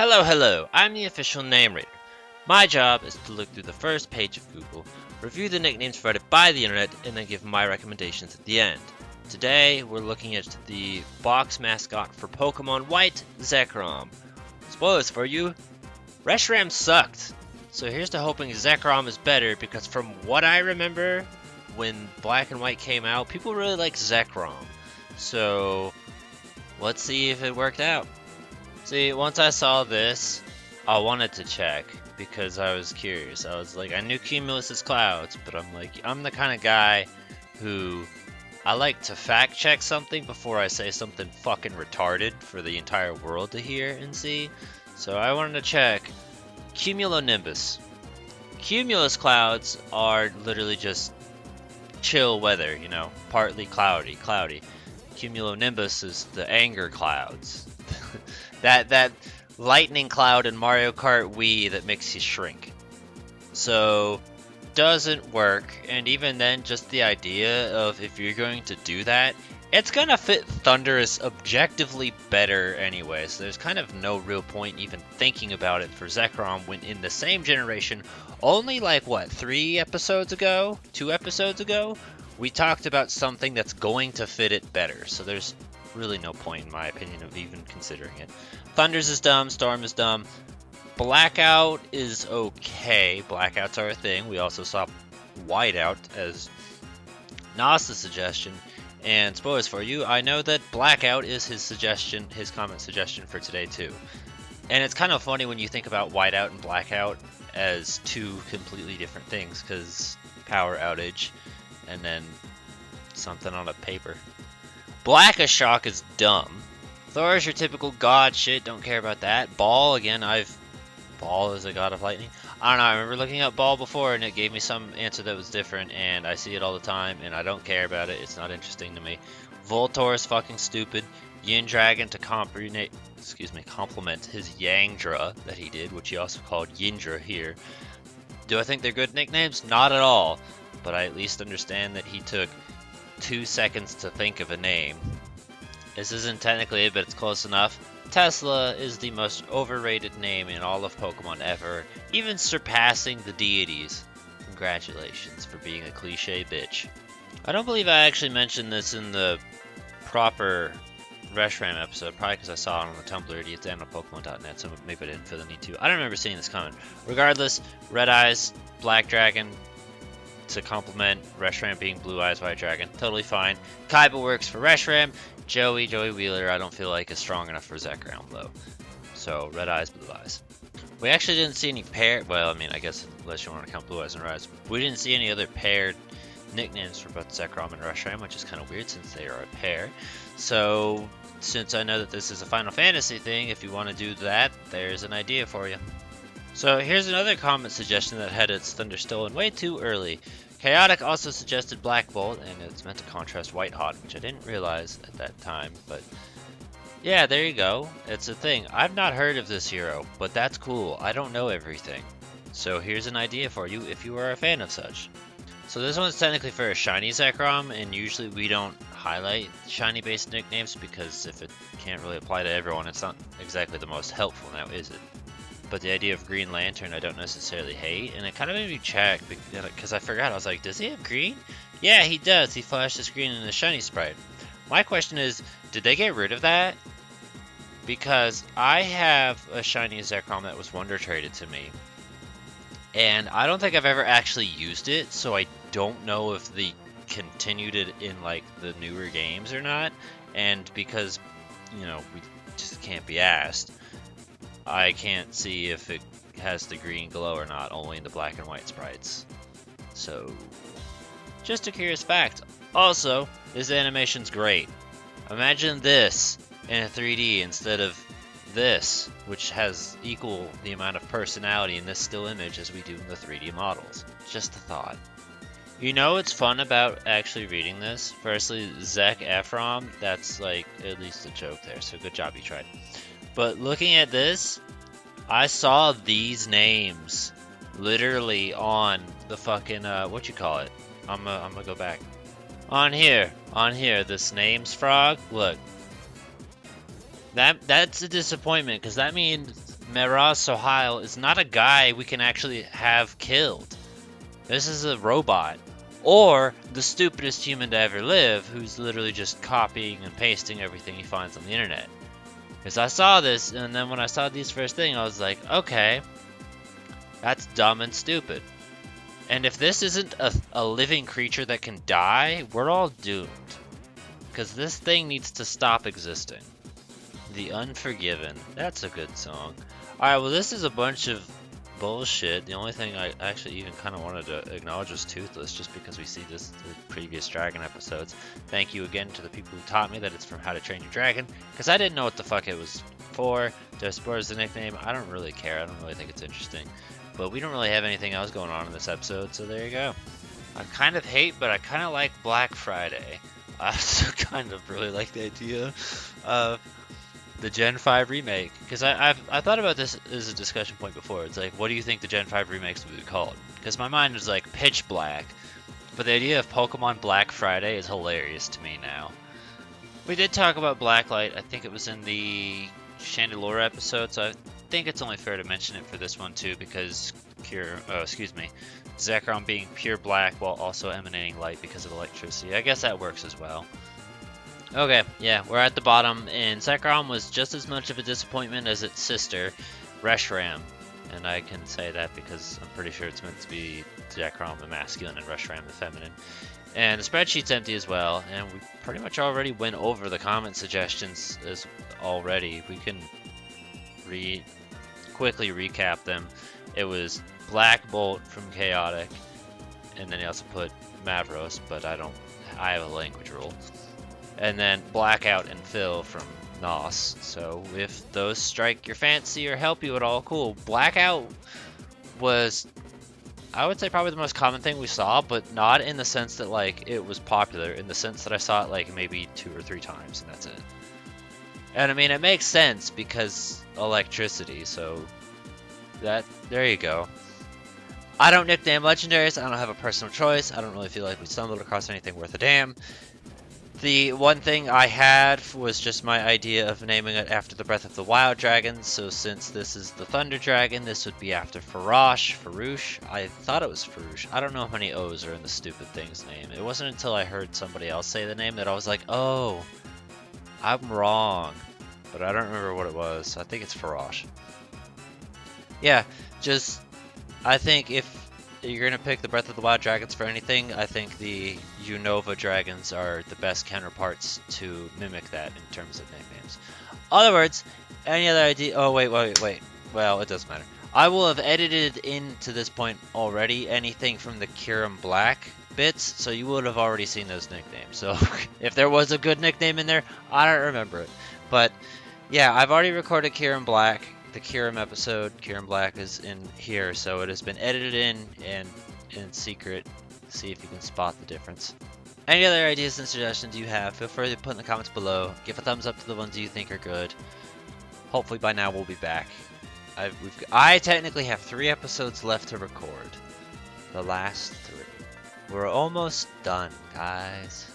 Hello, hello, I'm the official name reader. My job is to look through the first page of Google, review the nicknames provided by the internet, and then give my recommendations at the end. Today, we're looking at the box mascot for Pokemon White, Zekrom. Spoilers for you, Reshiram sucked. So here's to hoping Zekrom is better, because from what I remember, when Black and White came out, people really liked Zekrom. So, let's see if it worked out. See, once I saw this, I wanted to check because I was curious. I was like, I knew Cumulus is clouds, but I'm the kind of guy who I like to fact check something before I say something fucking retarded for the entire world to hear and see. So I wanted to check Cumulonimbus. Cumulus clouds are literally just chill weather, you know, partly cloudy. Cumulonimbus is the anger clouds. that lightning cloud in Mario Kart Wii that makes you shrink. So doesn't work, and even then, just the idea of if you're going to do that, it's gonna fit Thundurus objectively better anyway, so there's kind of no real point even thinking about it for Zekrom when in the same generation, only like what, 2 episodes ago, we talked about something that's going to fit it better, so there's really no point in my opinion of even considering it. Thunders is dumb, Storm is dumb, Blackout is okay, Blackouts are a thing. We also saw Whiteout as Nas's suggestion, and spoilers for you, I know that Blackout is his comment suggestion for today too. And it's kind of funny when you think about Whiteout and Blackout as two completely different things, because power outage and then something on a paper. Blackashock is dumb. Thor is your typical god shit, don't care about that. Ball, again, Ball is a god of lightning. I don't know, I remember looking up Ball before and it gave me some answer that was different, and I see it all the time and I don't care about it, it's not interesting to me. Voltor is fucking stupid. Yin Dragon to complement his Yangdra that he did, which he also called Yindra here. Do I think they're good nicknames? Not at all, but I at least understand that he took 2 seconds to think of a name. This isn't technically it, but it's close enough. Tesla is the most overrated name in all of Pokemon ever, even surpassing the deities. Congratulations for being a cliche bitch. I don't believe I actually mentioned this in the proper Reshiram episode, probably because I saw it on the Tumblr, it's down.pokemon.net, so maybe I didn't feel the need to. I don't remember seeing this comment. Regardless, Red Eyes, Black Dragon, to complement Reshiram being Blue Eyes, White Dragon, totally fine. Kaiba works for Reshiram. Joey Wheeler, I don't feel like is strong enough for Zekrom though. So Red Eyes, Blue Eyes. We actually didn't see any well, I mean, I guess unless you want to count Blue Eyes and Red Eyes, we didn't see any other paired nicknames for both Zekrom and Reshiram, which is kind of weird since they are a pair. So since I know that this is a Final Fantasy thing, if you want to do that, there's an idea for you. So here's another comment suggestion that had its thunder stolen way too early. Chaotic also suggested Black Bolt, and it's meant to contrast White Hot, which I didn't realize at that time, but yeah, there you go. It's a thing. I've not heard of this hero, but that's cool. I don't know everything. So here's an idea for you if you are a fan of such. So this one's technically for a shiny Zekrom, and usually we don't highlight shiny based nicknames because if it can't really apply to everyone, it's not exactly the most helpful now, is it? But the idea of Green Lantern I don't necessarily hate, and it kind of made me check because I forgot. I was like, does he have green? Yeah, he does. He flashes green in the shiny sprite. My question is, did they get rid of that? Because I have a shiny Zekrom that was Wonder Traded to me, and I don't think I've ever actually used it, so I don't know if they continued it in like the newer games or not. And because, you know, we just can't be asked, I can't see if it has the green glow or not, only in the black and white sprites. So, just a curious fact. Also, this animation's great. Imagine this in a 3D instead of this, which has equal the amount of personality in this still image as we do in the 3D models. Just a thought. You know what's fun about actually reading this? Firstly, Zekrom, that's like at least a joke there, so good job, you tried. But looking at this, I saw these names literally on the fucking, what you call it? I'm gonna go back. On here, this name's frog, look. That's a disappointment, because that means Meraz Sohail is not a guy we can actually have killed. This is a robot. Or the stupidest human to ever live, who's literally just copying and pasting everything he finds on the internet. Because I saw this, and then when I saw these first thing, I was like, okay, that's dumb and stupid. And if this isn't a living creature that can die, we're all doomed. Because this thing needs to stop existing. The Unforgiven. That's a good song. Alright, well this is a bunch of bullshit. The only thing I actually even kind of wanted to acknowledge was Toothless, just because we see this in the previous Dragon episodes. Thank you again to the people who taught me that it's from How to Train Your Dragon, because I didn't know what the fuck it was for. Do I support as a nickname? I don't really care. I don't really think it's interesting. But we don't really have anything else going on in this episode, so there you go. I kind of hate, but I kind of like Black Friday. I also kind of really like the idea of the Gen 5 remake, because I thought about this as a discussion point before. It's like, what do you think the Gen 5 remakes would be called? Because my mind was like Pitch Black, but the idea of Pokemon Black Friday is hilarious to me now. We did talk about Blacklight. I think it was in the Chandelure episode, so I think it's only fair to mention it for this one too, because Zekrom being pure black while also emanating light because of electricity. I guess that works as well. Okay, yeah, we're at the bottom, and Zekrom was just as much of a disappointment as its sister, Reshiram. And I can say that because I'm pretty sure it's meant to be Zekrom the masculine and Reshiram the feminine. And the spreadsheet's empty as well, and we pretty much already went over the comment suggestions already. We can quickly recap them. It was Black Bolt from Chaotic, and then he also put Mavros, but I have a language rule. And then Blackout and Phil from Nos. So if those strike your fancy or help you at all, cool. Blackout was, I would say, probably the most common thing we saw, but not in the sense that like it was popular, in the sense that I saw it like maybe 2 or 3 times, and that's it. And I mean, it makes sense because electricity, so there you go. I don't nickname legendaries. I don't have a personal choice. I don't really feel like we stumbled across anything worth a damn. The one thing I had was just my idea of naming it after the Breath of the Wild dragons, so since this is the Thunder Dragon, this would be after Farouche. I thought it was Farouche. I don't know how many O's are in the stupid thing's name. It wasn't until I heard somebody else say the name that I was like, oh, I'm wrong. But I don't remember what it was, so I think it's Farouche. Yeah, I think if you're going to pick the Breath of the Wild dragons for anything, I think the Unova dragons are the best counterparts to mimic that in terms of nicknames. Other words, any other idea? Oh, wait. Well, it doesn't matter. I will have edited into this point already anything from the Kyurem Black bits, so you would have already seen those nicknames. So if there was a good nickname in there, I don't remember it. But yeah, I've already recorded Kyurem Black. The Kyurem episode, Kyurem Black, is in here, so it has been edited in secret. See if you can spot the difference. Any other ideas and suggestions you have, feel free to put in the comments below. Give a thumbs up to the ones you think are good. Hopefully by now we'll be back. I technically have 3 episodes left to record. The last 3. We're almost done, guys.